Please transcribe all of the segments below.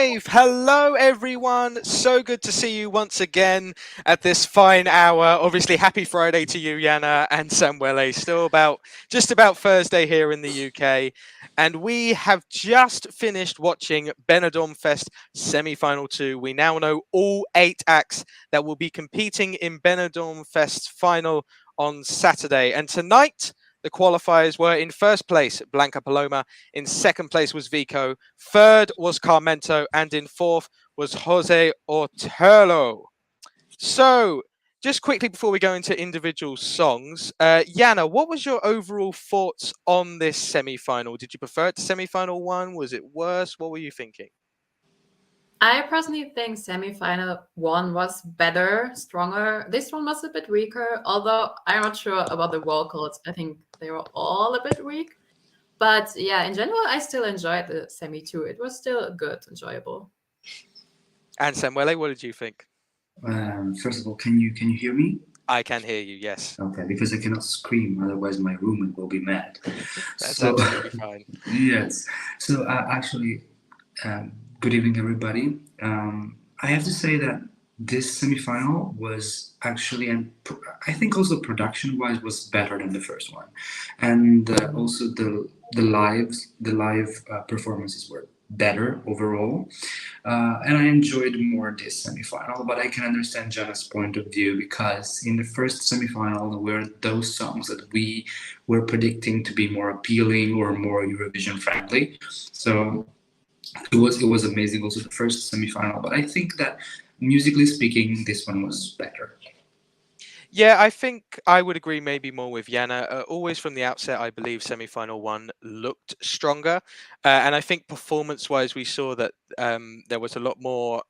Hello, everyone. So good to see you once again at this fine hour. Obviously, happy Friday to you, Yana and Samuele. Still just about Thursday here in the UK. And we have just finished watching Benidorm Fest semi-final 2. We now know all 8 acts that will be competing in Benidorm Fest's final on Saturday. And tonight, the qualifiers were in first place, Blanca Paloma. In second place was Vicco. Third was Karmento. And in fourth was José Otero. So, just quickly before we go into individual songs, Yana, what was your overall thoughts on this semi-final? Did you prefer it to semi-final 1? Was it worse? What were you thinking? I personally think semi-final 1 was better, stronger. This one was a bit weaker, although I'm not sure about the vocals. I think they were all a bit weak. But yeah, in general, I still enjoyed the semi 2. It was still good, enjoyable. And Samuele, what did you think? First of all, can you hear me? I can hear you, yes. Okay, because I cannot scream, otherwise my roommate will be mad. That's absolutely fine. Yes. So actually, good evening, everybody. I have to say that this semifinal was actually, and I think also production-wise, was better than the first one, and also the live performances were better overall, and I enjoyed more this semifinal. But I can understand Jenna's point of view, because in the first semifinal there were those songs that we were predicting to be more appealing or more Eurovision friendly. So it was amazing also the first semifinal, but I think that musically speaking this one was better. Yeah, I think I would agree maybe more with Yana. Always from the outset, I believe semi-final 1 looked stronger. And I think performance-wise, we saw that there was a lot more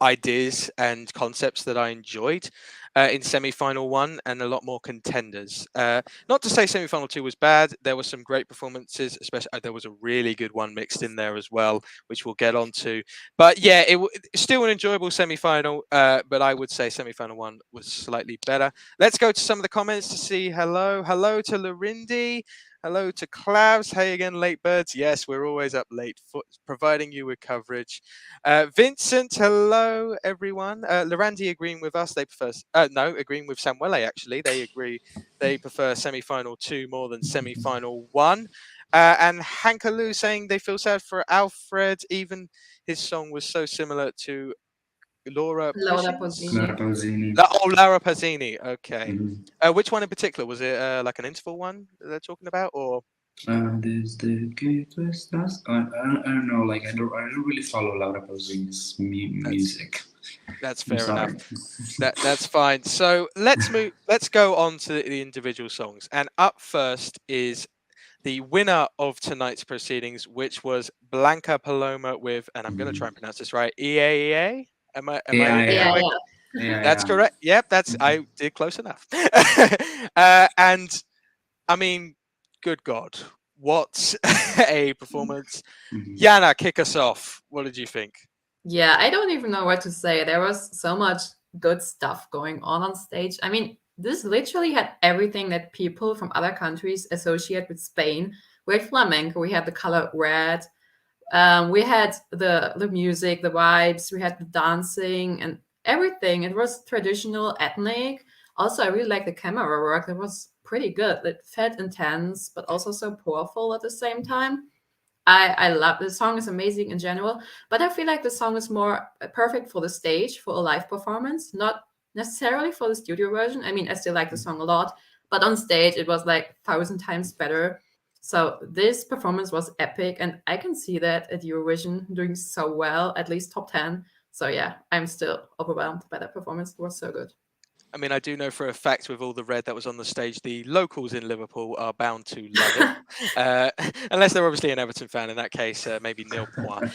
ideas and concepts that I enjoyed in semi-final 1, and a lot more contenders. Not to say semi-final 2 was bad. There were some great performances, especially there was a really good one mixed in there as well, which we'll get onto. But yeah, it's still an enjoyable semi-final, but I would say semi-final 1 was slightly better. Let's go to some of the comments to see. Hello to Larindi. Hello to Klaus. Hey again, late birds. Yes, we're always up late, providing you with coverage. Vincent, hello everyone. Lorandi agreeing with us. They prefer, agreeing with Samuele actually. They agree. They prefer semi-final 2 more than semi-final 1. And Hankaloo saying they feel sad for Alfred. Even his song was so similar to Laura Pausini. Laura Pausini. Okay. Mm-hmm. Which one in particular? Was it like an interval one that they're talking about, or? Desde, estas. I don't know. Like I don't really follow Laura Pausini's music. That's fair enough. That's fine. So let's go on to the individual songs. And up first is the winner of tonight's proceedings, which was Blanca Paloma with, and I'm going to try and pronounce this right, Eaea. Am I That's correct. Yep, I did close enough. And I mean, good God, what a performance. Yana, kick us off. What did you think? Yeah, I don't even know what to say. There was so much good stuff going on stage. I mean, this literally had everything that people from other countries associate with Spain. We had flamenco, we had the color red, we had the music, the vibes, we had the dancing and everything. It was traditional, ethnic. Also, I really like the camera work. It was pretty good. It felt intense, but also so powerful at the same time. I love the song. Is amazing in general, but I feel like the song is more perfect for the stage, for a live performance, not necessarily for the studio version. I mean, I still like the song a lot, but on stage it was like 1,000 times better. So this performance was epic, and I can see that at Eurovision doing so well, at least top 10. So yeah, I'm still overwhelmed by that performance. It was so good. I mean, I do know for a fact with all the red that was on the stage, the locals in Liverpool are bound to love it. Unless they're obviously an Everton fan. In that case, maybe nil point.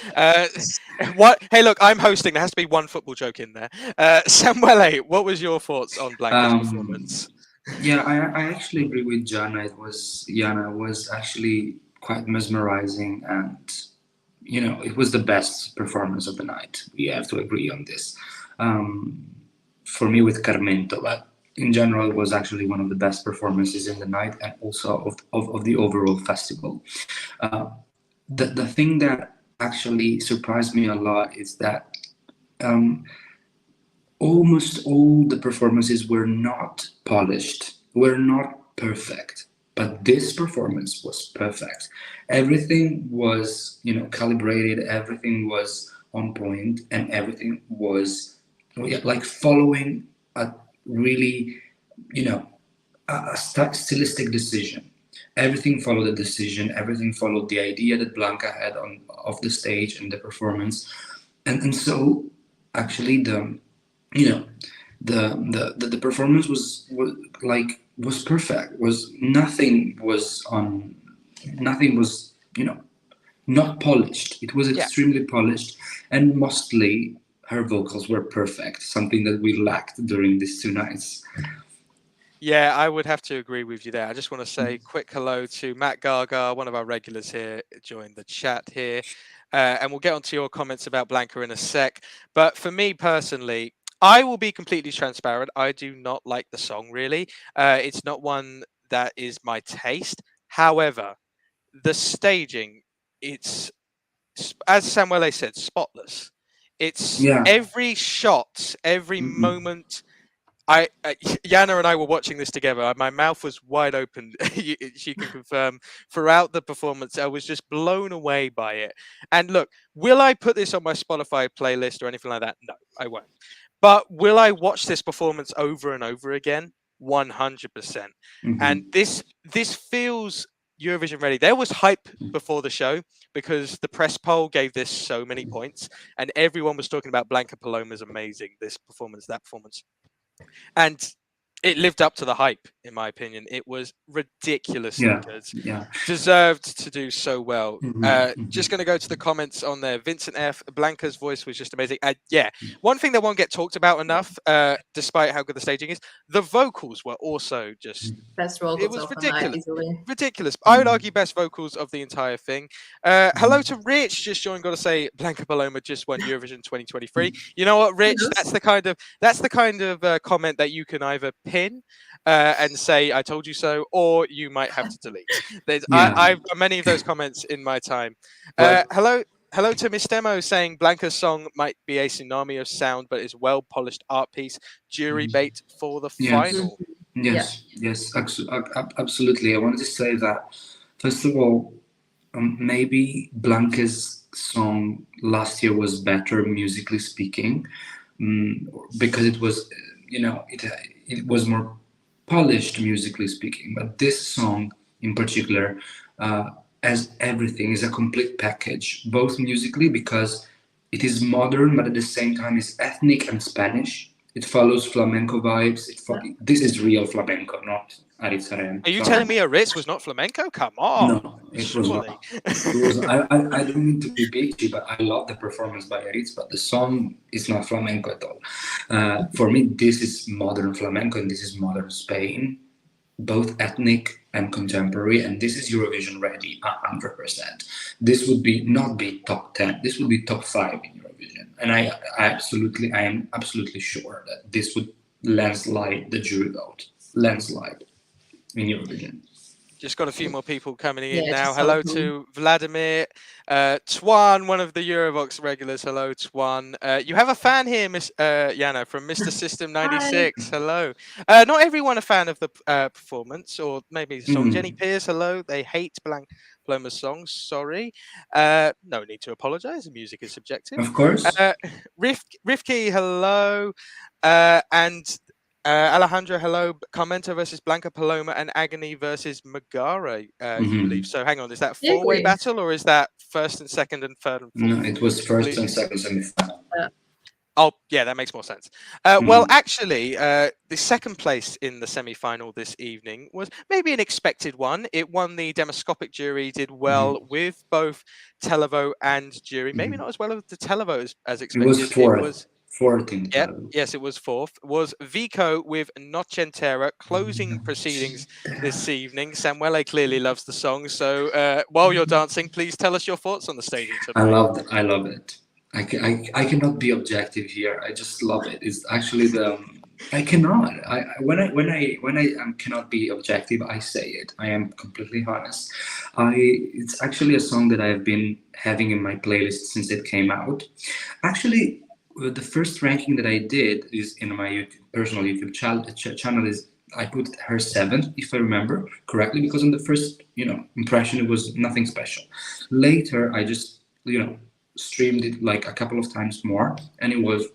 What? Hey, look, I'm hosting. There has to be one football joke in there. Samuele, what was your thoughts on Blanca's performance? Yeah, I actually agree with Jana. Yana was actually quite mesmerizing, and it was the best performance of the night. We have to agree on this. For me with Karmento, but in general it was actually one of the best performances in the night, and also of the overall festival. The thing that actually surprised me a lot is that um, almost all the performances were not polished, were not perfect. But this performance was perfect. Everything was, calibrated, everything was on point, and everything was like following a really, you know, a stylistic decision. Everything followed the decision, everything followed the idea that Blanca had on of the stage and the performance. And so actually you know the performance was perfect. Was nothing was on nothing was not polished. It was Yeah. extremely polished, and mostly her vocals were perfect, something that we lacked during these 2 nights. Yeah, I would have to agree with you there. I just want to say quick hello to Matt Gaga, one of our regulars here, joined the chat here. And we'll get onto your comments about Blanca in a sec. But for me personally, I will be completely transparent. I do not like the song, really. It's not one that is my taste. However, the staging, it's, as Samuele said, spotless. It's Yeah. every shot, every moment. Yana and I were watching this together. My mouth was wide open. She can confirm. Throughout the performance, I was just blown away by it. And look, will I put this on my Spotify playlist or anything like that? No, I won't. But will I watch this performance over and over again? 100%. And this feels Eurovision ready. There was hype before the show because the press poll gave this so many points, and everyone was talking about Blanca Paloma's amazing, this performance, that performance. And it lived up to the hype, in my opinion. It was ridiculously good. Yeah. Deserved to do so well. Just going to go to the comments on there. Vincent F. Blanca's voice was just amazing. Yeah, one thing that won't get talked about enough, despite how good the staging is, the vocals were also just... Best vocals It was of the night, ridiculous. easily. Ridiculous. I would argue best vocals of the entire thing. Hello to Rich, just joined. Got to say, Blanca Paloma just won Eurovision 2023. You know what, Rich? That's the kind of comment that you can either pin and say I told you so, or you might have to delete. I've got many of those comments in my time. Hello to Miss Demo saying Blanca's song might be a tsunami of sound, but is well polished art piece. Jury bait for the final. Yes, absolutely. I wanted to say that, first of all, maybe Blanca's song last year was better musically speaking, because it was, it was more polished musically speaking. But this song in particular, as everything, is a complete package, both musically because it is modern, but at the same time is ethnic and Spanish. It follows flamenco vibes. This is real flamenco, not Aritz. Are you telling me Aritz was not flamenco? Come on. No, it was not. I don't mean to be bitchy, but I love the performance by Aritz, but the song is not flamenco at all. For me, this is modern flamenco and this is modern Spain, both ethnic and contemporary, and this is Eurovision ready, 100%. This would not be top 10. This would be top 5 in Eurovision, and I am absolutely sure that this would landslide the jury vote, landslide in Eurovision. Just got a few more people coming in now. Hello to Vladimir, Twan, one of the Eurovox regulars. Hello, Twan. You have a fan here, Miss Yana, from Mr. System 96. Hello. Not everyone a fan of the performance, or maybe the song. Jenny Pierce, hello. They hate Paloma's songs. Sorry. No need to apologize. The music is subjective. Of course. Rifki, hello. And Alejandro, hello. Karmento versus Blanca Paloma and Agoney versus Megara, you believe. So hang on, is that four-way battle or is that first and second and third and fourth? No, it was first and second semi-final. Oh, yeah, that makes more sense. Well, actually, the second place in the semi-final this evening was maybe an expected one. It won the demoscopic jury, did well with both Televo and jury. Maybe not as well as the Televo as expected. It was fourth. Fourth in yes, it was fourth. Was Vicco with Noche Entera closing proceedings this evening. Samuele clearly loves the song, so while you're dancing, please tell us your thoughts on the staging tonight. I love it. I cannot be objective here. I just love it. It's actually I cannot. When I cannot be objective, I say it. I am completely honest. It's actually a song that I've been having in my playlist since it came out. Actually, the first ranking that I did is in my personal YouTube channel is I put her seventh, if I remember correctly, because on the first impression it was nothing special. Later, I just streamed it like a couple of times more, and it was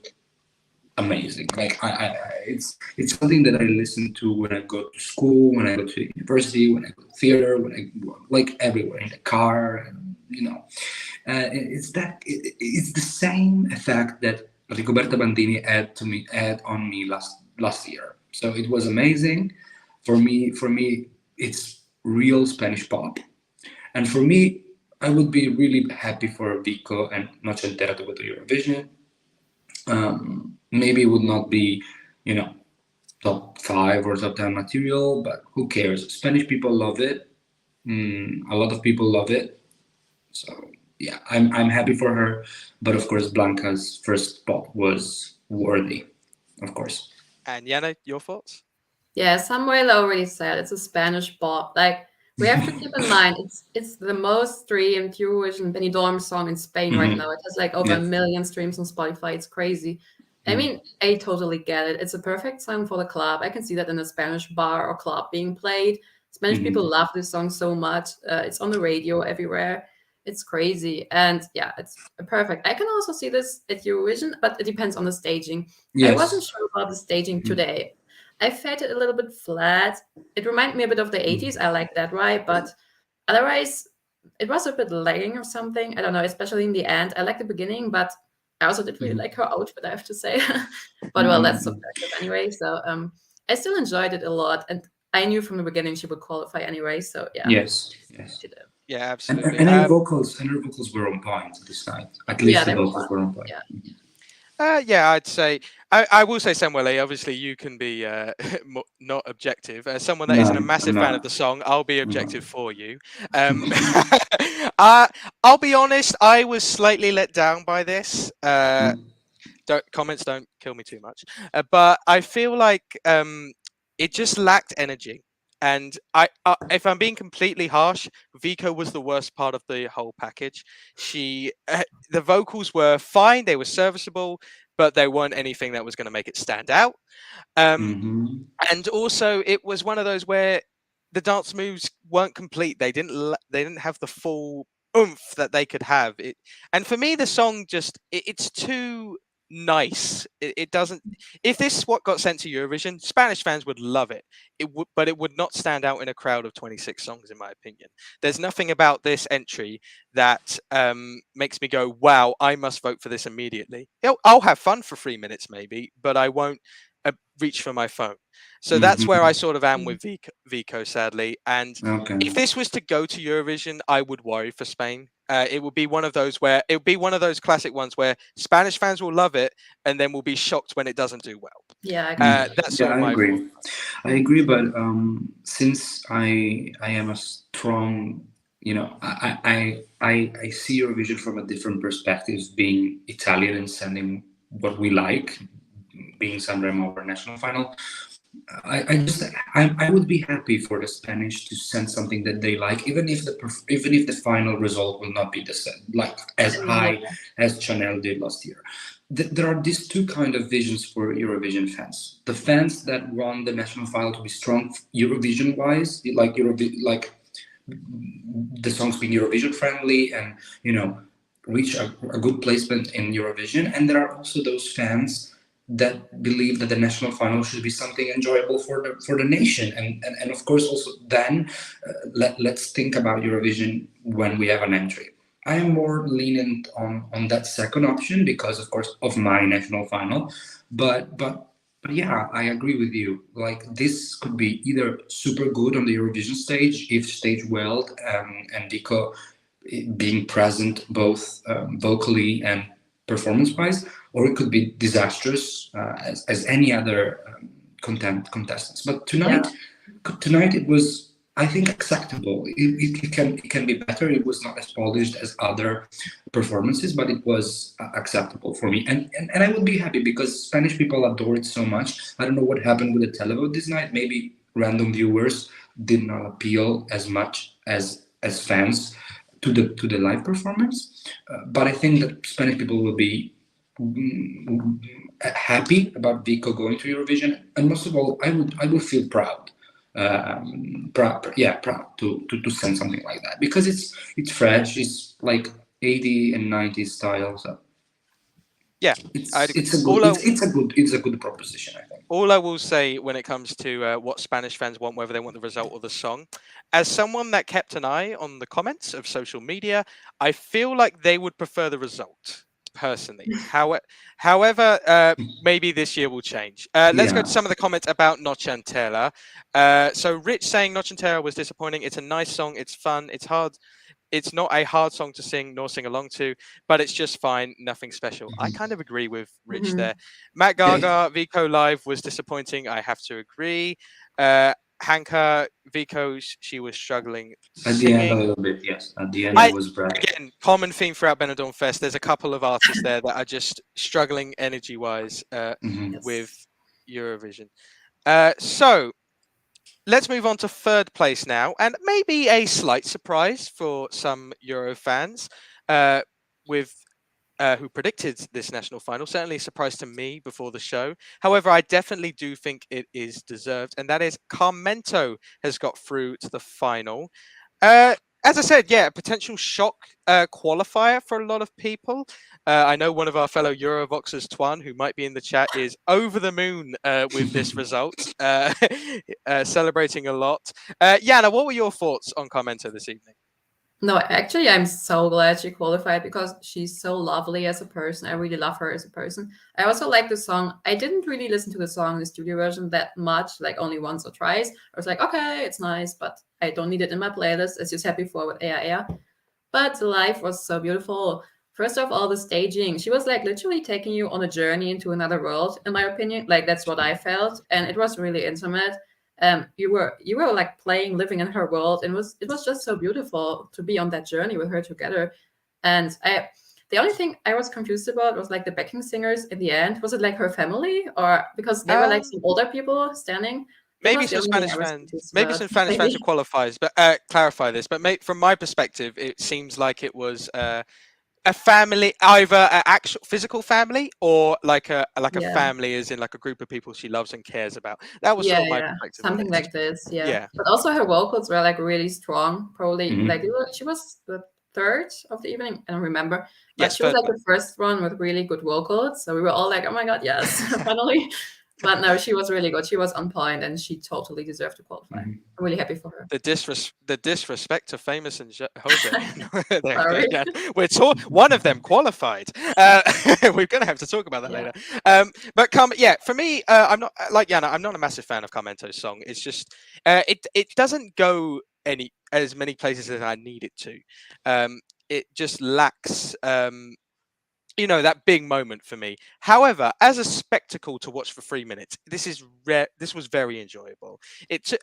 amazing. Like it's something that I listen to when I go to school, when I go to university, when I go to theater, when I like everywhere in the car, and it's the same effect that Rigoberta Bandini had on me last year. So it was amazing for me. For me, it's real Spanish pop, and for me, I would be really happy for Vicco and Noche Entera to go to Eurovision. Maybe it would not be, top 5 or top 10 material, but who cares? Spanish people love it. A lot of people love it. So yeah, I'm happy for her. But of course, Blanca's first spot was worthy, of course. And Yana, your thoughts? Yeah, Samuel already said it's a Spanish pop. Like, we have to keep in mind it's the most streamed Eurovision Benidorm song in Spain right now. It has like over 1 million streams on Spotify. It's crazy. I mean, I totally get it. It's a perfect song for the club. I can see that in a Spanish bar or club being played. Spanish people love this song so much. It's on the radio everywhere. It's crazy. And yeah, it's perfect. I can also see this at Eurovision, but it depends on the staging. I wasn't sure about the staging today. I felt it a little bit flat. It reminded me a bit of the 80s. I like that, right? But otherwise, it was a bit lagging or something. I don't know, especially in the end. I like the beginning, but I also did really like her outfit, I have to say. But well, that's subjective anyway. So I still enjoyed it a lot. And I knew from the beginning she would qualify anyway. So yeah. Yes. She did. Yeah, absolutely. And her vocals were on point this night. At least the vocals were on point. Yeah, I'd say I will say Samuel. Obviously, you can be not objective. As someone that isn't a massive fan of the song, I'll be objective for you. I'll be honest. I was slightly let down by this. Comments don't kill me too much, but I feel like it just lacked energy. And if I'm being completely harsh, Vicco was the worst part of the whole package. The vocals were fine, they were serviceable, but they weren't anything that was going to make it stand out. And also, it was one of those where the dance moves weren't complete. They didn't have the full oomph that they could have. And for me, the song it's too nice. It doesn't. If this is what got sent to Eurovision, Spanish fans would love it. But it would not stand out in a crowd of 26 songs, in my opinion. There's nothing about this entry that makes me go, "Wow, I must vote for this immediately." I'll have fun for 3 minutes, maybe, but I won't reach for my phone. So that's where I sort of am with Vicco, sadly. And if this was to go to Eurovision, I would worry for Spain. It would be one of those classic ones where Spanish fans will love it and then will be shocked when it doesn't do well. Yeah, that's sort of my agree. I agree, but since I am a strong, I see Eurovision from a different perspective, being Italian and sending what we like, being Sanremo or national final. I would be happy for the Spanish to send something that they like, even if the final result will not be the same, like as high as Chanel did last year. There are these two kind of visions for Eurovision fans: the fans that want the national final to be strong Eurovision wise, like the songs being Eurovision friendly and reach a good placement in Eurovision, and there are also those fans that believe that the national final should be something enjoyable for the nation, and of course also then let's think about Eurovision when we have an entry. I am more lenient on that second option because of course of my national final, but yeah, I agree with you. Like, this could be either super good on the Eurovision stage if staged well, and Vicco being present both vocally and performance-wise, or it could be disastrous as any other contestants. But tonight it was I think acceptable. It can be better. It was not as polished as other performances, but it was acceptable for me. And I would be happy because Spanish people adore it so much. I don't know what happened with the televote this night. Maybe random viewers did not appeal as much as fans to the live performance. But I think that Spanish people will be happy about Vicco going to Eurovision, and most of all, I would feel proud. Proud to send something like that because it's fresh. It's like 80s and 90s style. So yeah, it's a good proposition, I think. All I will say when it comes to what Spanish fans want, whether they want the result or the song, as someone that kept an eye on the comments of social media, I feel like they would prefer the result. Personally, however, maybe this year will change. Let's go to some of the comments about Noche Entera. So Rich saying Noche Entera was disappointing. It's a nice song. It's fun. It's hard. It's not a hard song to sing nor sing along to, but it's just fine. Nothing special. I kind of agree with Rich there. Matt Gaga, Vicco Live was disappointing. I have to agree. Hanka, Vicco, she was struggling at singing. the end a little bit, yes. At the end, it was bright. Again, common theme throughout Benidorm Fest. There's a couple of artists there that are just struggling energy-wise with Eurovision. So let's move on to third place now, and maybe a slight surprise for some Euro fans with who predicted this national final. Certainly a surprise to me before the show. However, I definitely do think it is deserved, and that is Karmento has got through to the final. As I said, yeah, a potential shock qualifier for a lot of people. I know one of our fellow Eurovoxers, Twan, who might be in the chat, is over the moon with this result, celebrating a lot. Jana, what were your thoughts on Karmento this evening? No, actually, I'm so glad she qualified because she's so lovely as a person. I really love her as a person. I also like the song. I didn't really listen to the song, the studio version, that much, like only once or twice. I was like, okay, it's nice, but I don't need it in my playlist, as you said before with Eaea. But the live was so beautiful. First of all, the staging. She was like literally taking you on a journey into another world, in my opinion. Like that's what I felt. And it was really intimate. You were like playing, living in her world, and it was just so beautiful to be on that journey with her together. And the only thing I was confused about was like the backing singers in the end. Was it like her family, or because there were like some older people standing? Maybe some Spanish fans. Maybe some Spanish fans who qualifies, but clarify this. But from my perspective, it seems like it was a family, either an actual physical family or like a family, as in like a group of people she loves and cares about. That was sort of my perspective. Something like this, But also her vocals were like really strong. Probably like she was the third of the evening. I don't remember, but she was like the first one with really good vocals. So we were all like, "Oh my god, yes, finally!" But no, she was really good. She was on point, and she totally deserved to qualify. I'm really happy for her. The disrespect to Famous and Jose. One of them qualified. We're going to have to talk about that later. But for me, I'm not like Jana. I'm not a massive fan of Karmento's song. It's just it doesn't go as many places as I need it to. It just lacks. That big moment for me. However, as a spectacle to watch for 3 minutes, this was very enjoyable.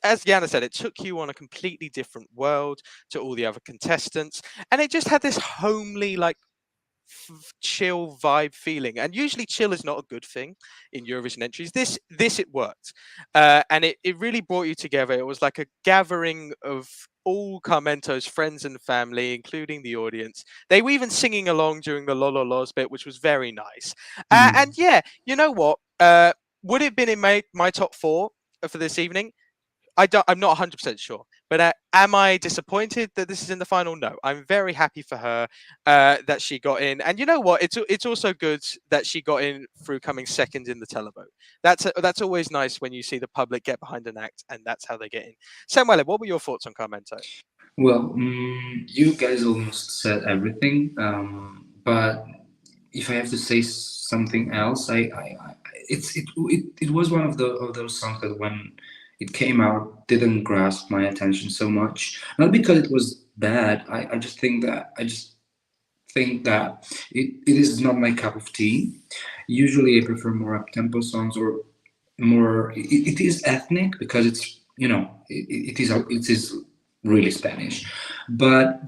As Jana said, it took you on a completely different world to all the other contestants, and it just had this homely, like, chill vibe feeling. And usually chill is not a good thing in Eurovision entries. This it worked, and it really brought you together. It was like a gathering of all Karmento's friends and family, including the audience. They were even singing along during the Lola bit, which was very nice. And yeah, you know what? Would it have been in my top 4 for this evening? I'm not 100% sure. But am I disappointed that this is in the final? No. I'm very happy for her that she got in. And you know what? It's also good that she got in through coming second in the televote. That's always nice when you see the public get behind an act, and that's how they get in. Samuel, what were your thoughts on Karmento? Well, you guys almost said everything. But if I have to say something else, it was one of those songs that when it came out didn't grasp my attention so much. Not because it was bad. I just think that it is not my cup of tea. Usually I prefer more up-tempo songs or more. It is ethnic because it's it is really Spanish, but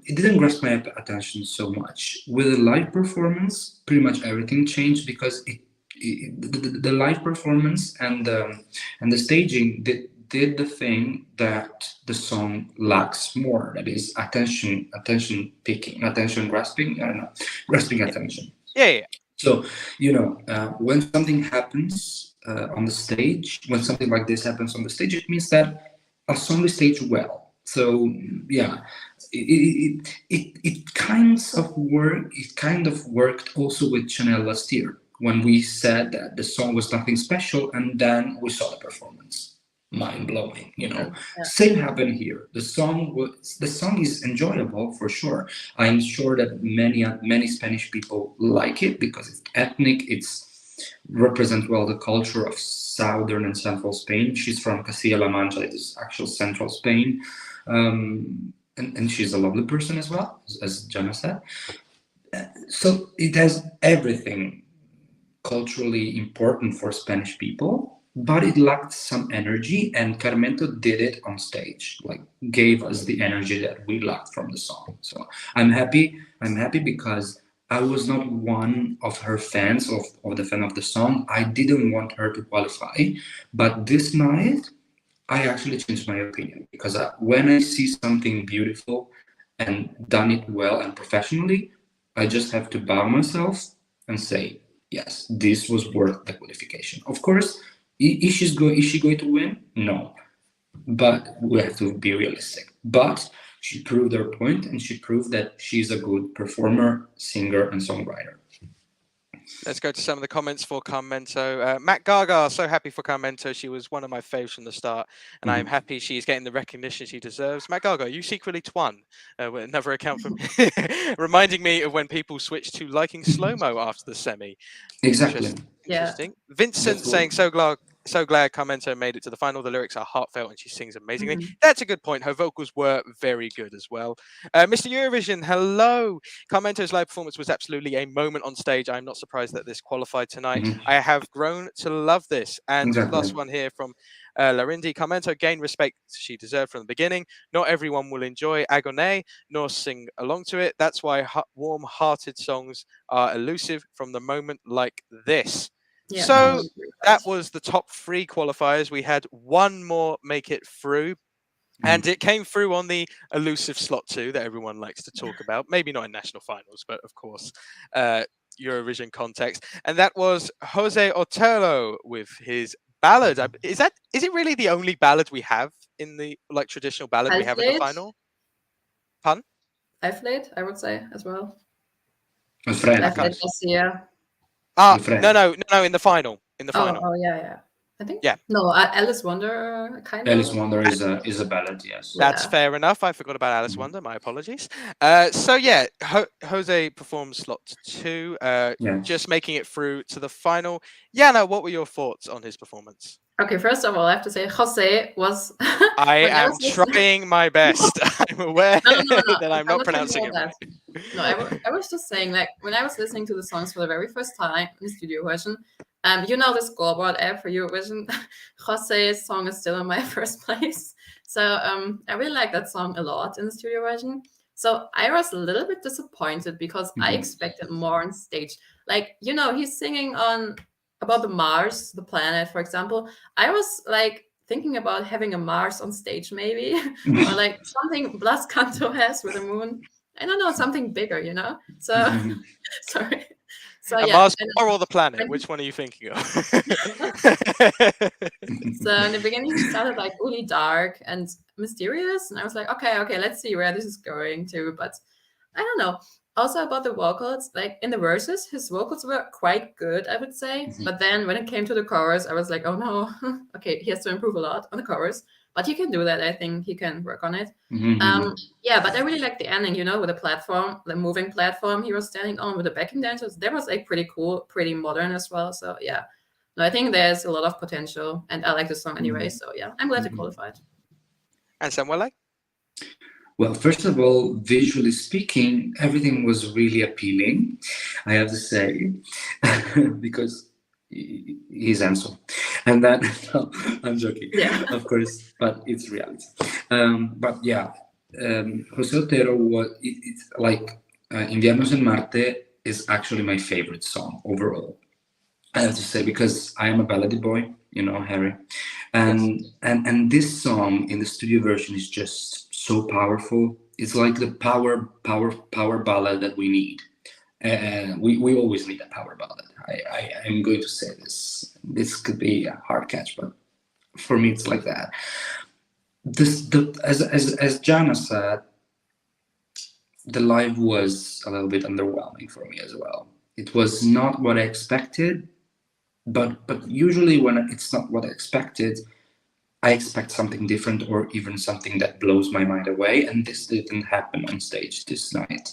it didn't grasp my attention so much. With the live performance, pretty much everything changed because the live performance and the staging did the thing that the song lacks more. That is attention picking, attention grasping. I don't know, grasping attention. Yeah. So when something happens on the stage, when something like this happens on the stage, it means that a song is staged well. So yeah, it kind of worked also with Chanel last year when we said that the song was nothing special, and then we saw the performance, mind blowing. Yeah. Same happened here. The song is enjoyable for sure. I'm sure that many Spanish people like it because it's ethnic. It's represent well the culture of southern and central Spain. She's from Castilla-La Mancha, it is actual central Spain, and she's a lovely person as well, as Jana said. So it has everything culturally important for Spanish people, but it lacked some energy, and Karmento did it on stage, like gave us the energy that we lacked from the song. So I'm happy because I was not one of her fans, of the fan of the song. I didn't want her to qualify, but this night I actually changed my opinion, because when I see something beautiful and done it well and professionally, I just have to bow myself and say, yes, this was worth the qualification. Of course, is she going to win? No, but we have to be realistic. But she proved her point, and she proved that she's a good performer, singer, and songwriter. Let's go to some of the comments for Karmento. Matt Gaga, so happy for Karmento. She was one of my faves from the start, and I'm happy she's getting the recognition she deserves. Matt Gaga, you secretly twon. Another account from reminding me of when people switched to liking slow-mo after the semi. Exactly. Interesting. Vincent saying, so glad Karmento made it to the final. The lyrics are heartfelt and she sings amazingly. That's a good point. Her vocals were very good as well. Mr. Eurovision, hello. Karmento's live performance was absolutely a moment on stage. I'm not surprised that this qualified tonight. I have grown to love this. And last one here from Larindi. Karmento gained respect she deserved from the beginning. Not everyone will enjoy Agoney nor sing along to it. That's why warm-hearted songs are elusive from the moment like this. Yeah, so that was the top 3 qualifiers. We had one more make it through, and it came through on the elusive slot 2 that everyone likes to talk about. Maybe not in national finals, but of course, Eurovision context. And that was José Otero with his ballad. Is it really the only ballad we have in the traditional ballad we have in the final? Pun? Alfred, I would say as well. Alfred García. No, in the final. Oh, yeah. I think. Yeah. No, Alice Wonder kind of. Alice Wonder is a ballad, yes. That's fair enough. I forgot about Alice Wonder. My apologies. So yeah, Jose performed slot 2, just making it through to the final. Jana, what were your thoughts on his performance? Okay, first of all, I have to say Jose was. I am trying my best. I'm aware that I'm not pronouncing it right. No, I was just saying, when I was listening to the songs for the very first time in the studio version, the scoreboard app for Eurovision, Jose's song is still in my first place. So I really like that song a lot in the studio version. So I was a little bit disappointed because I expected more on stage. He's singing about the Mars, the planet, for example. I was thinking about having a Mars on stage, maybe, or something Blas Canto has with the moon. I don't know, something bigger, So, sorry. So Mars or the planet? Which one are you thinking of? So in the beginning, it started really dark and mysterious, and I was like, okay, let's see where this is going to. But I don't know. Also about the vocals, in the verses, his vocals were quite good, I would say. But then when it came to the chorus, I was like, oh no, okay, he has to improve a lot on the chorus. But he can do that. I think he can work on it. But I really like the ending, with the platform, the moving platform he was standing on with the backing dancers. That was pretty cool, pretty modern as well. So yeah, no, I think there's a lot of potential, and I like the song anyway. So yeah, I'm glad to qualify. And Samuel? Well, first of all, visually speaking, everything was really appealing, I have to say, because he's handsome. And then no, I'm joking, Yeah. of course, but it's reality. But yeah, José Otero it's like Inviernos en Marte is actually my favorite song overall. I have to say, because I am a ballady boy, you know, Harry, and Yes. and this song in the studio version is just so powerful. It's like the power ballad that we need. We always need a power ballad. I'm going to say this. This could be a hard catch, but for me, it's like that. As Jana said, the live was a little bit underwhelming for me as well. It was not what I expected, but usually when it's not what I expected, I expect something different or even something that blows my mind away. And this didn't happen on stage this night.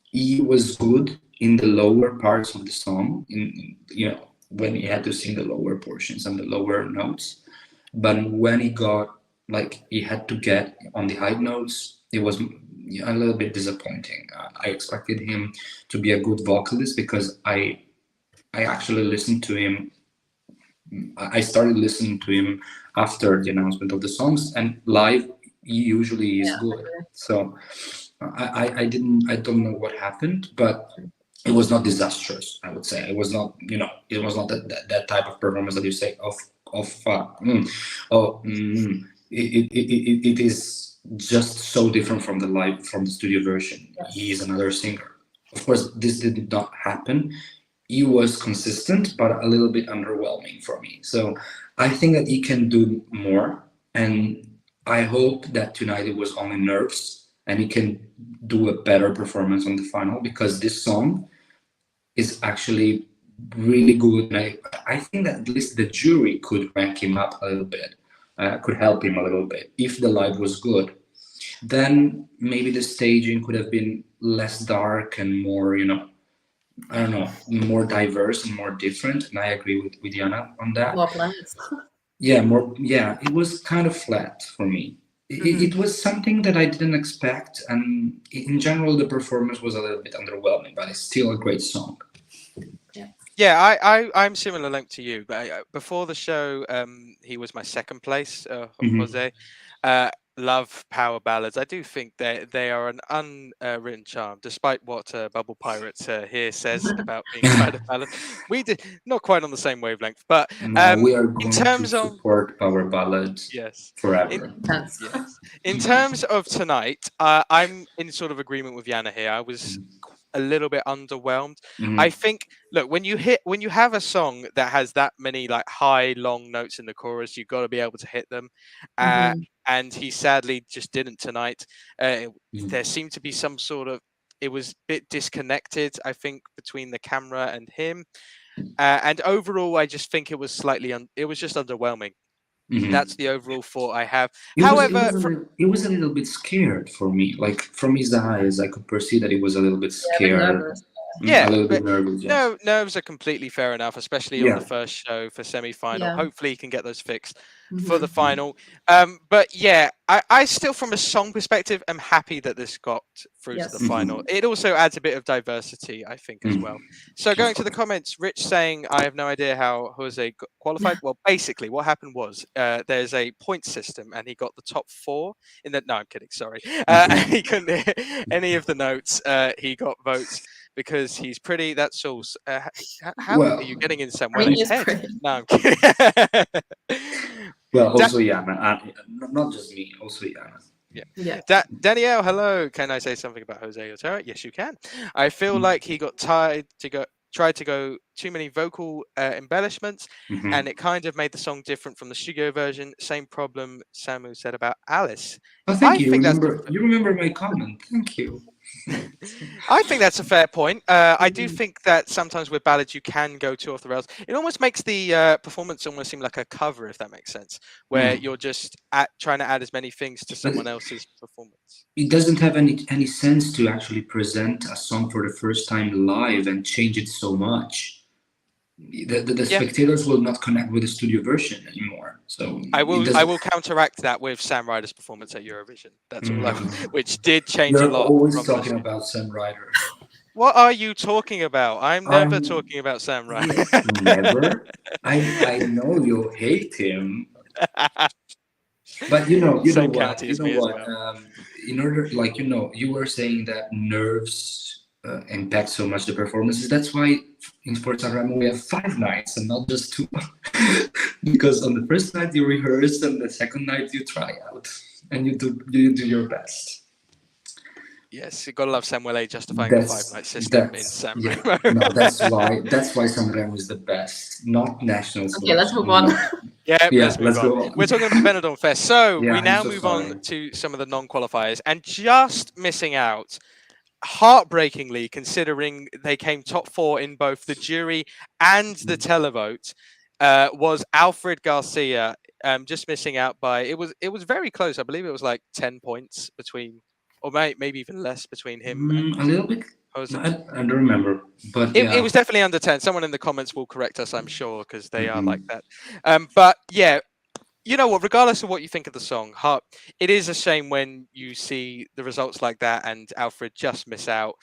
He was good in the lower parts of the song, when he had to sing the lower portions and the lower notes. But when he had to get on the high notes, it was a little bit disappointing. I expected him to be a good vocalist because I actually listened to him. I started listening to him after the announcement of the songs, and live he usually is good. So I don't know what happened, but it was not disastrous. I would say it was not that type of performance that you say fuck, it is just so different from the studio version. Yes. He is another singer. Of course, this did not happen. He was consistent, but a little bit underwhelming for me. So I think that he can do more, and I hope that tonight it was only nerves, and he can do a better performance on the final, because this song is actually really good. And I think that at least the jury could rank him up a little bit, could help him a little bit. If the live was good, then maybe the staging could have been less dark and more, I don't know, more diverse and more different. And I agree with Jana on that. More plans. Yeah, it was kind of flat for me. It was something that I didn't expect, and in general, the performance was a little bit underwhelming, but it's still a great song. Yeah, I'm similar length to you, but before the show, he was my second place, Jose. Love power ballads. I do think they are an unwritten charm, despite what Bubble Pirates here says about being kind of ballad. We did not quite on the same wavelength, but No, we are going in terms to of support power ballads forever. Yes. In terms of tonight, I'm in sort of agreement with Jana here. I was a little bit underwhelmed. I think, look, when you have a song that has that many like high long notes in the chorus, you've got to be able to hit them. And he sadly just didn't tonight. There seemed to be some sort of, it was a bit disconnected, I think, between the camera and him. And overall, I just think it was it was just underwhelming. That's the overall thought I have. It was a little bit scared for me. Like from his eyes, I could perceive that he was a little bit scared. Yeah, a little bit nervous. Yes. No, nerves are completely fair enough, especially on the first show for semi-final. Hopefully, he can get those fixed for the final. But yeah, I still, from a song perspective, am happy that this got through to the final. It also adds a bit of diversity, I think, as well. So going to the comments, Rich saying, I have no idea how Jose got qualified. Well, basically, what happened was there's a point system, and he got the top 4 in that. No, I'm kidding. Sorry, he couldn't hit any of the notes. He got votes because he's pretty. That's all. How are you getting in someone's head? No, I'm kidding. Well, also Jana, not just me, also Jana. Yeah. Danielle, hello. Can I say something about Jose Otero? Yes, you can. I feel like he got tried to go too many vocal embellishments, and it kind of made the song different from the studio version. Same problem Samu said about Alice. Oh, thank you. You remember my comment. Thank you. I think that's a fair point. I do think that sometimes with ballads you can go too off the rails. It almost makes the performance almost seem like a cover, if that makes sense, where you're just trying to add as many things to someone else's performance. It doesn't have any sense to actually present a song for the first time live and change it so much. The spectators will not connect with the studio version anymore. So I will counteract that with Sam Ryder's performance at Eurovision. That's all which did change a lot. You're always talking about Sam Ryder. What are you talking about? I'm never Um, talking about Sam Ryan. yes, never. I know you hate him, but Same what, county as me as well. in order, like, you were saying that nerves impact so much the performances. That's why in Sports Ramo we have 5 nights and not just 2, because on the first night you rehearse and the second night you try out and you do your best. Yes, you've got to love Samuel justifying the 5-night system in San yeah. Remo. No, that's why Sanremo is the best, not national. Okay, let's move on. Yeah, Yeah, let's go move on. on. We're talking about the Benidorm Fest. So Yeah, we I'm now so move sorry. on to some of the non-qualifiers, and just missing out, heartbreakingly, considering they came top 4 in both the jury and the televote, was Alfred García. Just missing out by it was very close. I believe it was like 10 points between, or maybe even less between him and A little bit. Jose. No, I don't remember, but It was definitely under 10. Someone in the comments will correct us, I'm sure, because they are like that. But yeah, you know what? Regardless of what you think of the song, it is a shame when you see the results like that and Alfred just miss out.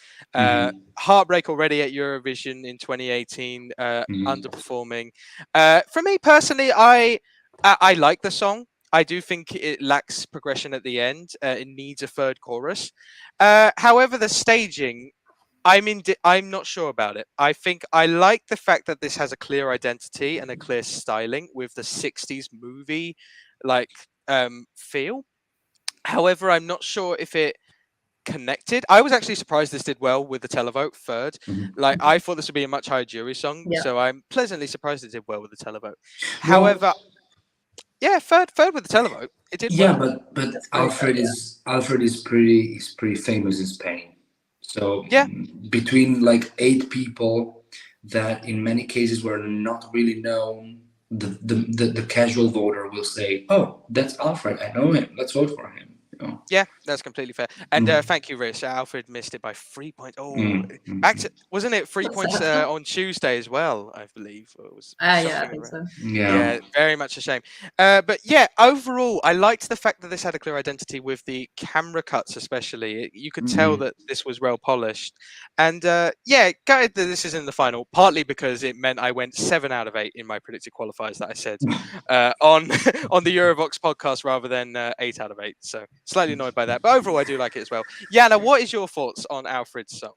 Heartbreak already at Eurovision in 2018, underperforming. For me personally, I like the song. I do think it lacks progression at the end. It needs a third chorus. However, the staging, I'm not sure about it. I think I like the fact that this has a clear identity and a clear styling with the 60s movie like feel. However, I'm not sure if it connected. I was actually surprised this did well with the televote third. Like I thought this would be a much higher jury song, so I'm pleasantly surprised it did well with the televote. However, yeah, third with the televote, it did well. Yeah, but Alfred is pretty famous in Spain. So yeah, between like 8 people that in many cases were not really known, the casual voter will say, "Oh, that's Alfred. I know him. Let's vote for him." Yeah, that's completely fair. And thank you, Rich. Alfred missed it by 3 points. Wasn't it 3 points on Tuesday as well? I believe it was. Yeah, I think so. Yeah, very much a shame. But yeah, overall, I liked the fact that this had a clear identity with the camera cuts, especially. You could tell that this was well polished. And yeah, gutted that this is in the final, partly because it meant I went 7 out of 8 in my predicted qualifiers that I said on the Eurovox podcast rather than 8 out of 8. So slightly annoyed by that, but overall I do like it as well. Yana, what is your thoughts on Alfred's song?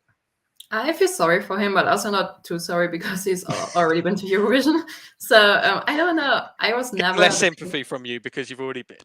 I feel sorry for him, but also not too sorry because he's already been to Eurovision. So I don't know. I was never less sympathy from you because you've already been.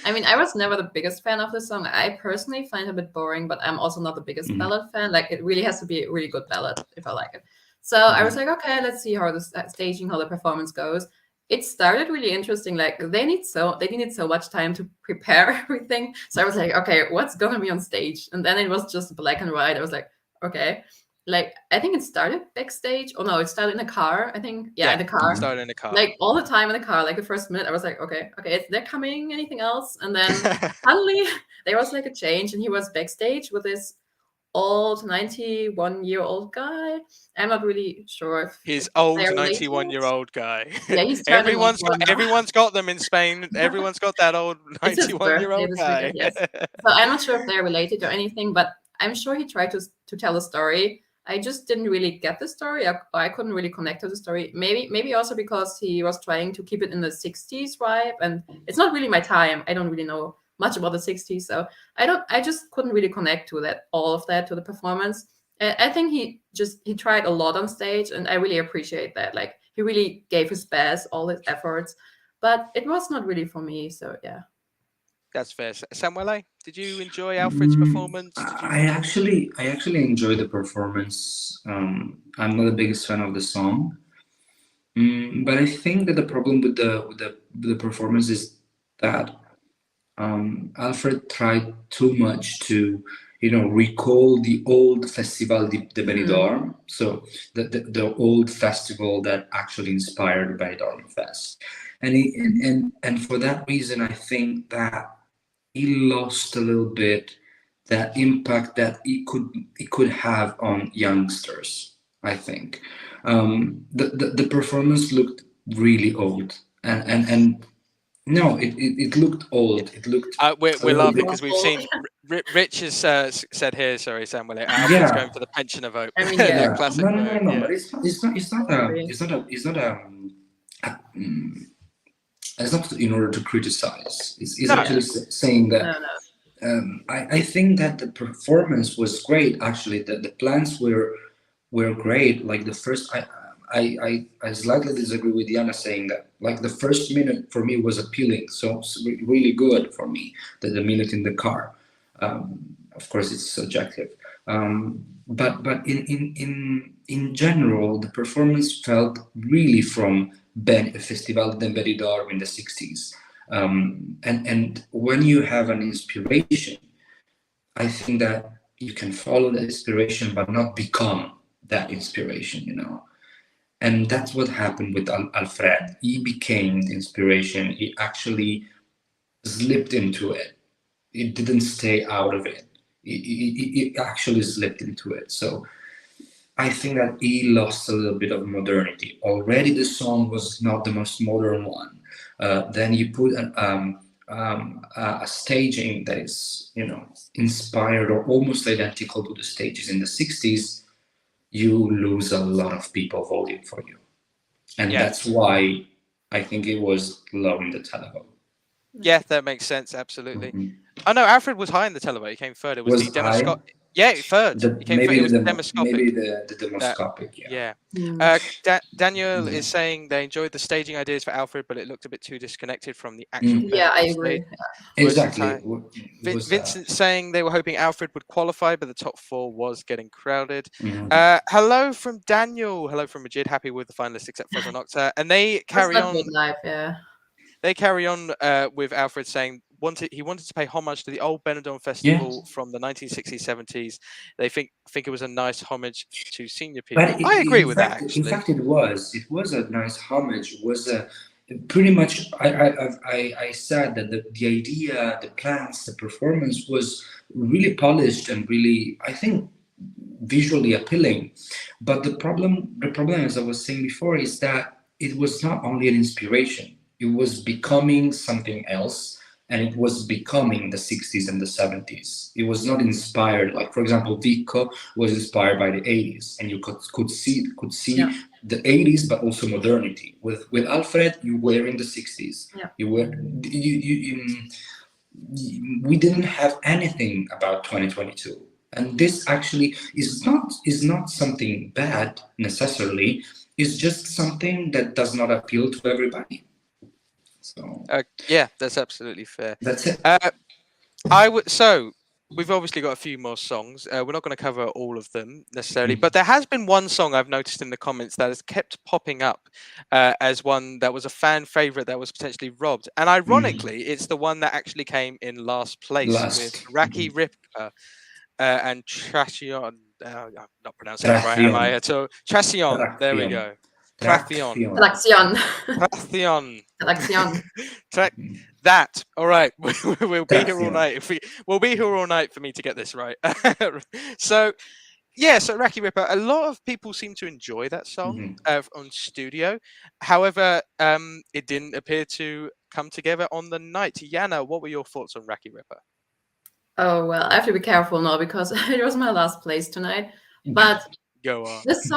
I mean, I was never the biggest fan of the song. I personally find it a bit boring, but I'm also not the biggest ballad fan. Like it really has to be a really good ballad if I like it. So I was like, okay, let's see how the staging, how the performance goes. It started really interesting. Like they needed so much time to prepare everything. So I was like, okay, what's gonna be on stage? And then it was just black and white. I was like, okay. Like I think it started backstage. Oh no, it started in a car. I think in the car. It started in a car. Like all the time in the car. Like the first minute, I was like, okay, they're coming. Anything else? And then suddenly there was like a change, and he was backstage with this old 91-year-old guy. I'm not really sure if his old 91-year-old guy. Yeah, he's everyone's got them in Spain. Everyone's got that old 91-year-old guy. Yes. So I'm not sure if they're related or anything, but I'm sure he tried to tell a story. I just didn't really get the story. I couldn't really connect to the story. Maybe also because he was trying to keep it in the 60s vibe, and it's not really my time. I don't really know much about the 60s, so I just couldn't really connect to all of that to the performance. I think he tried a lot on stage, and I really appreciate that. Like he really gave his best, all his efforts, but it was not really for me. So yeah, that's fair. Samuel, did you enjoy Alfred's performance? I actually enjoyed the performance. I'm not the biggest fan of the song, but I think that the problem with the performance is that Alfred tried too much to recall the old Festival de Benidorm, so the old festival that actually inspired the Benidorm Fest, and for that reason I think that he lost a little bit that impact that it could have on youngsters. I think the performance looked really old, and no, it looked old. It looked. We're laughing because we've seen Rich has said here, sorry, Samuel, Alfred's Yeah. going for the pensioner vote. I mean, yeah. Classic No, vote, no. yeah. But it's not in order to criticize. It's No. actually saying that. No. I think that the performance was great. Actually, that the plans were great. Like the first, I slightly disagree with Yana saying that. Like the first minute for me was appealing, so it's really good for me. The minute in the car, of course, it's subjective. But in general, the performance felt really from Festival de Benidorm in the 60s. And when you have an inspiration, I think that you can follow the inspiration but not become that inspiration, you know. And that's what happened with Alfred. He became the inspiration. He actually slipped into it. He didn't stay out of it. He actually slipped into it. So I think that he lost a little bit of modernity. Already the song was not the most modern one. Then you put a staging that is, you know, inspired or almost identical to the stages in the 60s, you lose a lot of people voting for you. And that's why I think it was low in the televote. Yeah, that makes sense, absolutely. Mm-hmm. Oh no, Alfred was high in the televote. He came third. It was the demoscopic. Yeah, third. He came third. It was demoscopic. Maybe the demoscopic. Daniel is saying they enjoyed the staging ideas for Alfred, but it looked a bit too disconnected from the actual. Yeah, I agree. Exactly. Vincent saying they were hoping Alfred would qualify, but the top four was getting crowded. Mm-hmm. Hello from Daniel. Hello from Majid. Happy with the finalists except Fusa Nocta, and they carry on. They carry on with Alfred saying he wanted to pay homage to the old Benidorm Festival from the 1960s, 70s. They think it was a nice homage to senior people. I agree with that. Actually, in fact, it was a nice homage. It was pretty much. I said that the idea, the plans, the performance was really polished and really, I think, visually appealing. But the problem, as I was saying before, is that it was not only an inspiration. It was becoming something else, and it was becoming the 60s and the 70s. It was not inspired, like, for example, Vicco was inspired by the 80s, and you could see the 80s, but also modernity. With Alfred, you were in the 60s. You were we didn't have anything about 2022, and this actually is not something bad necessarily. It's just something that does not appeal to everybody. So yeah, that's absolutely fair. That's it. So we've obviously got a few more songs. We're not going to cover all of them necessarily, but there has been one song I've noticed in the comments that has kept popping up as one that was a fan favorite that was potentially robbed. And ironically, it's the one that actually came in last place with Raki Ripka and Tracion. I'm not pronouncing it right, am I at all? Tracion. There we go. Tracion. That. All right. We'll be here all night. We'll be here all night for me to get this right. So Raki Ripper, a lot of people seem to enjoy that song on studio. However, it didn't appear to come together on the night. Yana, what were your thoughts on Raki Ripper? Oh, well, I have to be careful now because it was my last place tonight. But go on. This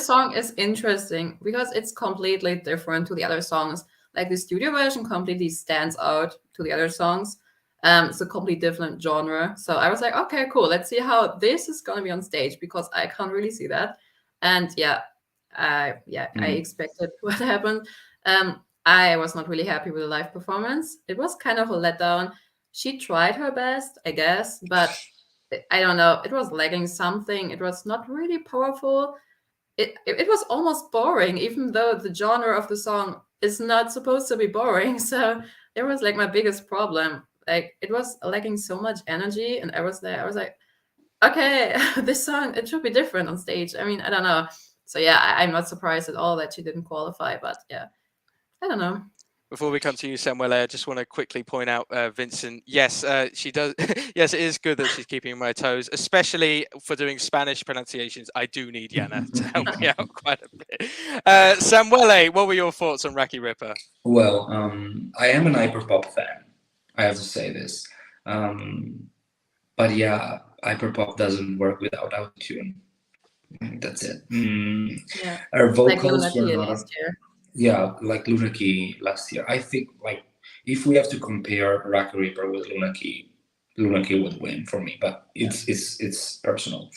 song is interesting because it's completely different to the other songs. Like the studio version completely stands out to the other songs. It's a completely different genre. So I was like, okay, cool. Let's see how this is going to be on stage because I can't really see that. And I expected what happened. I was not really happy with the live performance. It was kind of a letdown. She tried her best, I guess, but I don't know. It was lagging something. It was not really powerful. It was almost boring, even though the genre of the song is not supposed to be boring. So it was like my biggest problem. Like it was lacking so much energy, and I was like, okay, this song, it should be different on stage. I mean, I don't know. So I'm not surprised at all that she didn't qualify, but I don't know. Before we come to you, Samuel, I just want to quickly point out, Vincent, yes, she does. Yes, it is good that she's keeping my toes, especially for doing Spanish pronunciations. I do need Yana to help me out quite a bit. Samuel, what were your thoughts on Raki Ripper? Well, I am an hyperpop fan. I have to say this. But yeah, hyperpop doesn't work without autotune. That's it. Yeah, Her like vocals were Lunatic not last year. yeah, like Lunaki last year. I think like if we have to compare Rocky Reaper with Lunaki would win for me, but it's personal.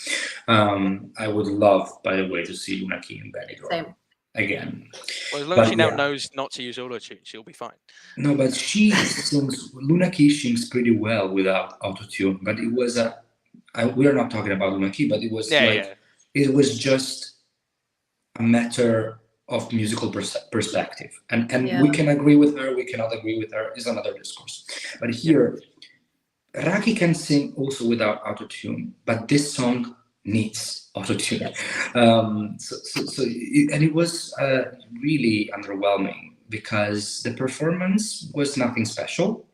I would love, by the way, to see Lunaki in Benidorm Same. again. Well, as long as she But now yeah, knows not to use autotune, she'll be fine. no, but she sings Lunaki sings pretty well without autotune. But it was we are not talking about Lunaki, but it was Yeah, like yeah. it was just a matter of musical perspective, and Yeah. we can agree with her, we cannot agree with her, is another discourse. But here Raki can sing also without autotune, but this song needs autotune. And it was really underwhelming because the performance was nothing special.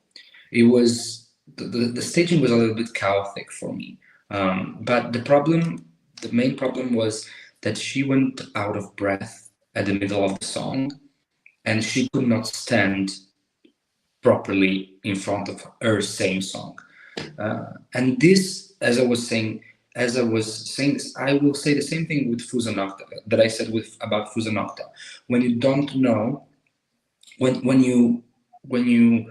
It was the staging was a little bit chaotic for me. But the main problem was that she went out of breath at the middle of the song, and she could not stand properly in front of her same song. And this, as I was saying this, I will say the same thing with Fusa Nocta that I said about Fusa Nocta. When you don't know, when you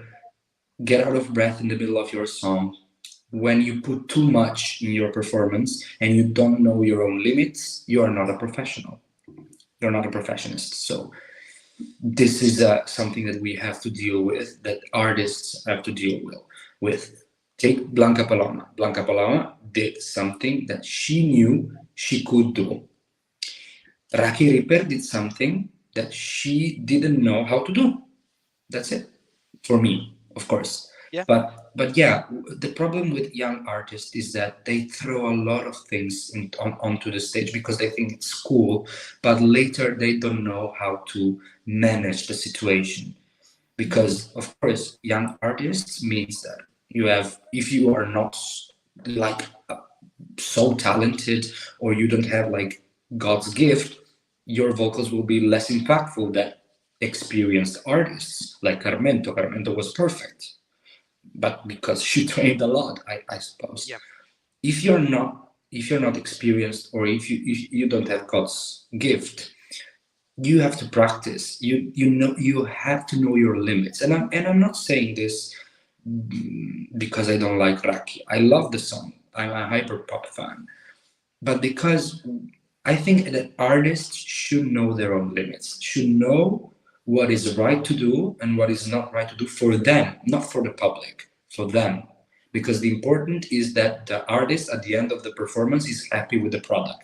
get out of breath in the middle of your song, when you put too much in your performance and you don't know your own limits, you are not a professional. You're not a professionist. So this is something that we have to deal with, that artists have to deal with. Take Blanca Paloma. Blanca Paloma did something that she knew she could do. Raki Ripper did something that she didn't know how to do. That's it. For me, of course. Yeah. But yeah, the problem with young artists is that they throw a lot of things onto the stage because they think it's cool, but later they don't know how to manage the situation. Because of course, young artists means that if you are not like so talented, or you don't have like God's gift, your vocals will be less impactful than experienced artists like Karmento. Karmento was perfect, but because she trained a lot, I suppose. Yeah. If you're not experienced, or if you don't have God's gift, you have to practice. You have to know your limits. And I'm not saying this because I don't like Raki. I love the song. I'm a hyper pop fan, but because I think that artists should know their own limits, should know what is right to do and what is not right to do for them, not for the public, for them. Because the important is that the artist at the end of the performance is happy with the product.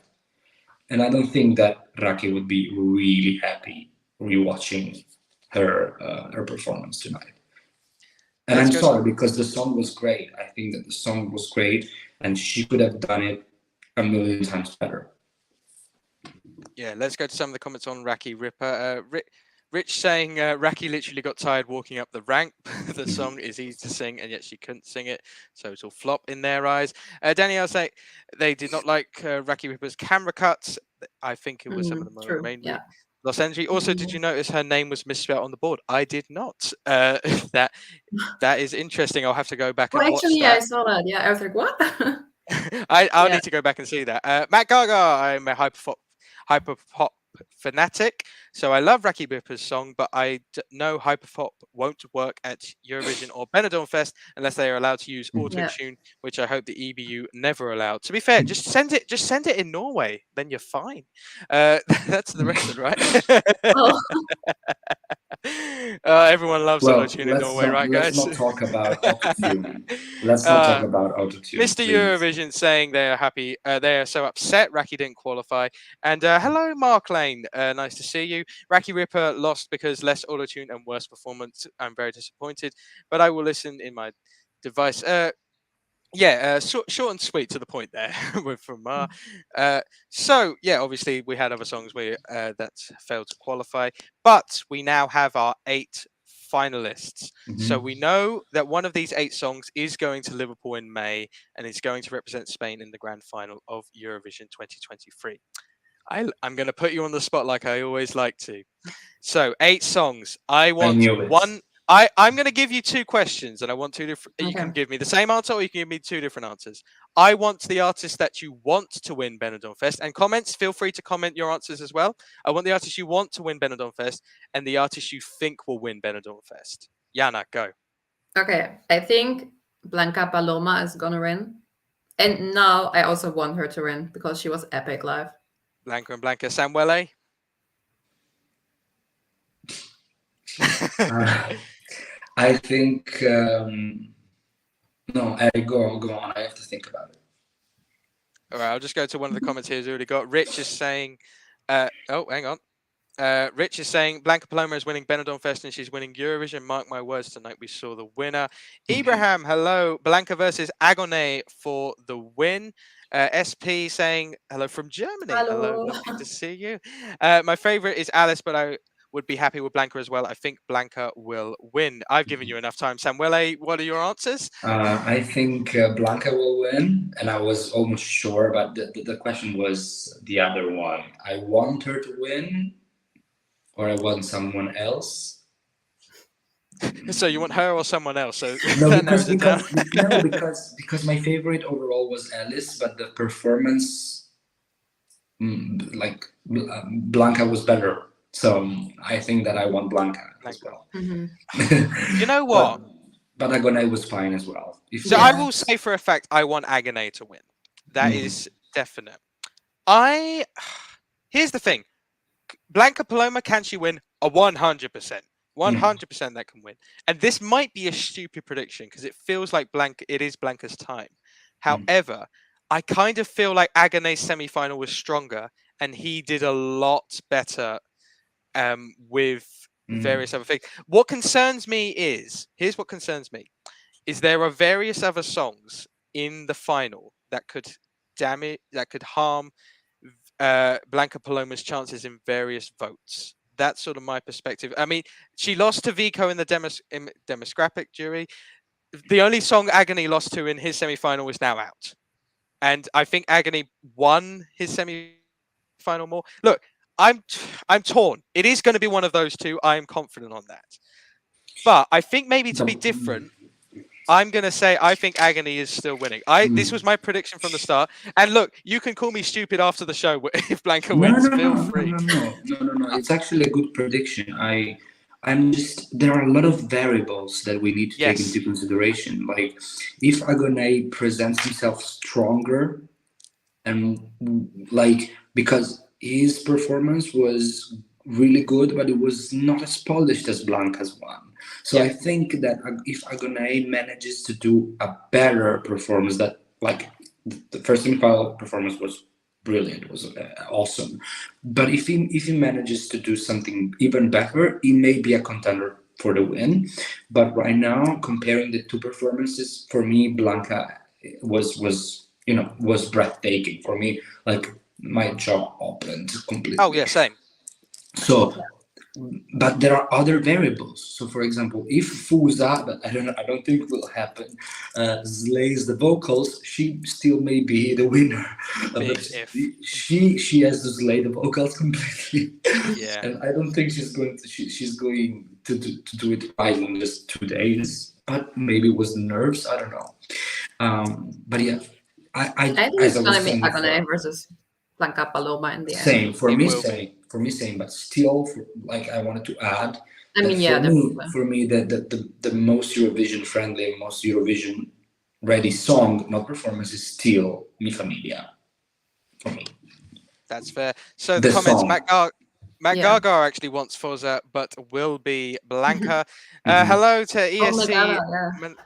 And I don't think that Raki would be really happy rewatching her performance tonight. And I'm sorry, because the song was great. I think that the song was great, and she could have done it a million times better. Yeah, let's go to some of the comments on Raki Ripper. Rich saying Raki literally got tired walking up the rank. The song is easy to sing, and yet she couldn't sing it, so it'll flop in their eyes. Danielle saying they did not like Raki Ripper's camera cuts. I think it was some of the main lost energy. Also, did you notice her name was misspelled on the board? I did not. That is interesting. I'll have to go back and watch that. I saw that. Yeah, I was like, what? I'll need to go back and see that. Matt Gaga, I'm a hyperpop fanatic, so I love Raki Ripper's song, but I know hyperpop won't work at Eurovision or Benidorm Fest unless they are allowed to use auto-tune, which I hope the EBU never allowed. To be fair, just send it in Norway, then you're fine. That's the record, right? Everyone loves auto-tune in Norway, right, guys? Let's not talk about auto-tune. Let's not talk about auto-tune. Mr. Eurovision saying they are happy. They are so upset Raki didn't qualify. And hello, Mark Lane. Nice to see you. Raki Ripper lost because less auto-tune and worse performance. I'm very disappointed, but I will listen in my device. Short and sweet to the point there from Mar. So yeah, obviously we had other songs that failed to qualify, but we now have our 8 finalists. So we know that one of these 8 songs is going to Liverpool in May and is going to represent Spain in the grand final of Eurovision 2023. I'm going to put you on the spot like I always like to. So 8 songs. I want I'm going to give you 2 questions, and I want 2 different. You can Okay. give me the same answer, or you can give me 2 different answers. I want the artist that you want to win Benidorm Fest, and comments. Feel free to comment your answers as well. I want the artist you want to win Benidorm Fest, and the artist you think will win Benidorm Fest. Yana, go. Okay, I think Blanca Paloma is gonna win. And now I also want her to win because she was epic live. Blanca and Blanca. Samuele? I think no. Go on. I have to think about it. All right, I'll just go to one of the comments here. Who's already got. Rich is saying, oh, hang on. Rich is saying Blanca Paloma is winning Benidorm Fest and she's winning Eurovision. Mark my words, tonight we saw the winner. Ibrahim, hello. Blanca versus Agoney for the win. SP saying hello from Germany. Hello, lovely to see you. My favorite is Alice, but I would be happy with Blanca as well. I think Blanca will win. I've given you enough time. Samuele, what are your answers? I think Blanca will win, and I was almost sure, but the question was the other one. I want her to win, or I want someone else. So you want her or someone else? So No, that narrows it down. because my favorite overall was Alice, but the performance, Blanca was better. So I think that I want Blanca as well. Mm-hmm. You know what? But Agoney was fine as well. So I will say for a fact, I want Agoney to win. That is definite. Here's the thing. Blanca Paloma, can she win? 100%. 100% that can win. And this might be a stupid prediction because it feels like it is Blanca's time. However, I kind of feel like Agoney's semi-final was stronger and he did a lot better with various other things. What concerns me is, here's what concerns me, is there are various other songs in the final that could harm Blanca Paloma's chances in various votes. That's sort of my perspective. I mean, she lost to Vicco in the demographic jury. The only song Agoney lost to in his semi-final is now out. And I think Agoney won his semi-final more. Look, I'm torn. It is going to be one of those two. I am confident on that. But I think maybe to be different, I'm going to say I think Agoney is still winning. This was my prediction from the start. And look, you can call me stupid after the show if Blanca wins. Feel free. No. It's actually a good prediction. I'm just, there are a lot of variables that we need to take into consideration. Like if Agoney presents himself stronger, and because his performance was really good, but it was not as polished as Blanca's one. So I think that if Agoney manages to do a better performance, that the first semi-final performance was brilliant, was awesome. But if he manages to do something even better, he may be a contender for the win. But right now, comparing the two performances, for me, Blanca was breathtaking. For me, my jaw opened completely. Oh yeah, same. So, but there are other variables. So, for example, if Fusa, but I don't think will happen, slays the vocals, she still may be the winner. She has to slay the vocals completely. Yeah. And I don't think she's going to do it right in just 2 days. But maybe it was the nerves. I don't know. But yeah, I think it's gonna be Agoney versus Blanca Paloma in the end. Same for me, same. But still, I wanted to add. I mean, for me, the most Eurovision friendly, most Eurovision ready song, not performance, is still Mi Familia. For me, that's fair. So the comments, Matt Gaga actually wants Fusa, but will be Blanca. Hello to ESC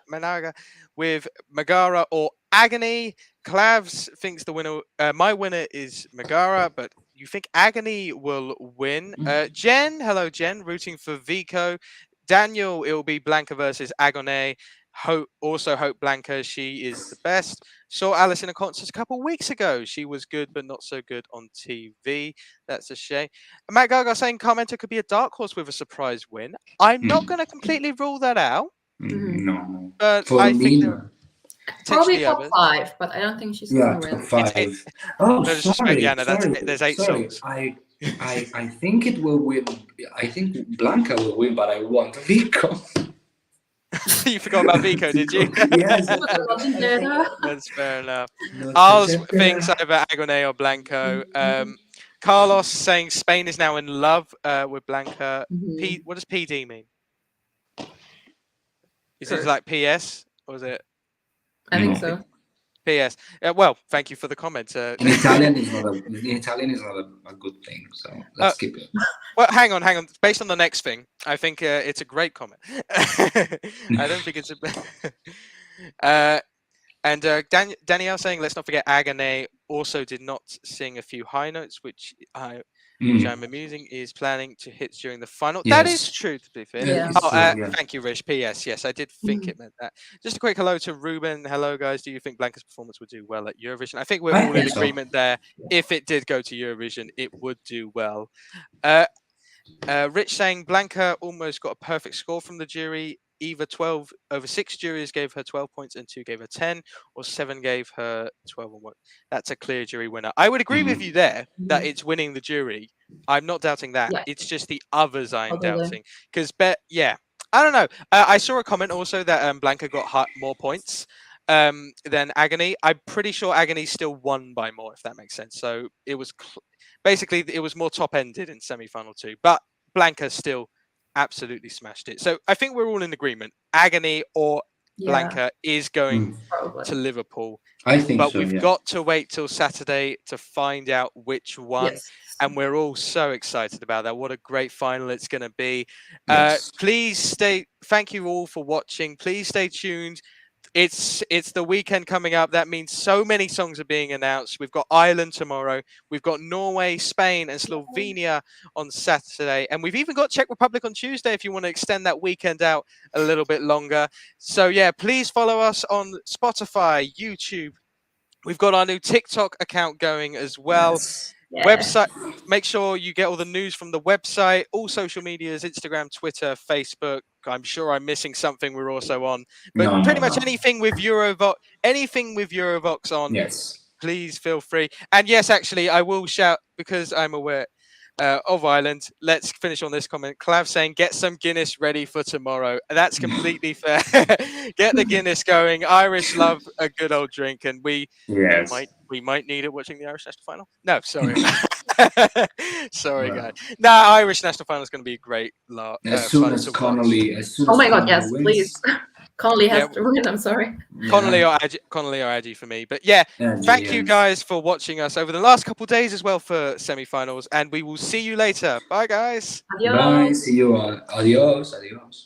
Megara with Megara or Agoney. Clavs thinks the winner. My winner is Megara, but you think Agoney will win. Jen, hello Jen, rooting for Vicco. Daniel, it will be Blanca versus Agoney. Also hope Blanca, she is the best. Saw Alice in a concert a couple of weeks ago. She was good, but not so good on TV. That's a shame. Matt Gaga saying Karmento could be a dark horse with a surprise win. I'm not going to completely rule that out. No, but for I me, think probably top 5, but I don't think she's going to win. Top 5. There's 8 songs. I think it will win. I think Blanca will win, but I want Vicco. You forgot about Vicco, did you? Yes. That's fair enough. No Ours se thinks espera. either Agoney or Blanco. Carlos saying Spain is now in love with Blanca. Mhm. What does PD mean? Is it Sure. like PS or is it I think No. so. PS? Well, thank you for the comment. In Italian is not a good thing, so let's keep it. Well, hang on. Based on the next thing, I think it's a great comment. I don't think it's a. Danielle saying, let's not forget Agoney also did not sing a few high notes, which I'm amusing, is planning to hit during the final. Yes. That is true, to be fair. Yeah. It's true, yeah. Thank you, Rish. PS. Yes, I did think it meant that. Just a quick hello to Ruben. Hello, guys. Do you think Blanca's performance would do well at Eurovision? I think we're I all in think so. agreement there. If it did go to Eurovision, it would do well. Rich saying Blanca almost got a perfect score from the jury. Either 12 over 6 juries gave her 12 points and 2 gave her 10, or 7 gave her 12 and 1. That's a clear jury winner. I would agree with you there that it's winning the jury. I'm not doubting that. Yeah. It's just the others I'm Totally. doubting. Because, I don't know. I saw a comment also that Blanca got more points than Agoney. I'm pretty sure Agoney still won by more, if that makes sense. So it was basically, it was more top-ended in semi-final 2. But Blanca still absolutely smashed it. So I think we're all in agreement. Agoney or Blanca is going to Liverpool. I think but so, we've got to wait till Saturday to find out which one. Yes. And we're all so excited about that. What a great final it's going to be. Yes. Thank you all for watching. Please stay tuned. It's the weekend coming up. That means so many songs are being announced. We've got Ireland tomorrow. We've got Norway, Spain, and Slovenia on Saturday. And we've even got Czech Republic on Tuesday if you want to extend that weekend out a little bit longer. So, yeah, please follow us on Spotify, YouTube. We've got our new TikTok account going as well. Yes. Yeah. Website, make sure you get all the news from the website, all social medias, Instagram, Twitter, Facebook. I'm sure I'm missing something we're also on, but pretty much anything with Eurovox on, Yes. please feel free. And yes, actually, I will shout, because I'm aware of Ireland. Let's finish on this comment. Clav saying, get some Guinness ready for tomorrow. That's completely fair. Get the Guinness going. Irish love a good old drink, and we might need it watching the Irish national final. No, sorry. Sorry, guys. Irish national final is going to be a great lot. As soon as Connolly, oh my God, yes, please. Connolly has to win. I'm sorry. Connolly or Adji for me. But yeah, thank you guys for watching us over the last couple of days as well for semi-finals, and we will see you later. Bye, guys. Adios. Bye. See you all. Adios. Adios.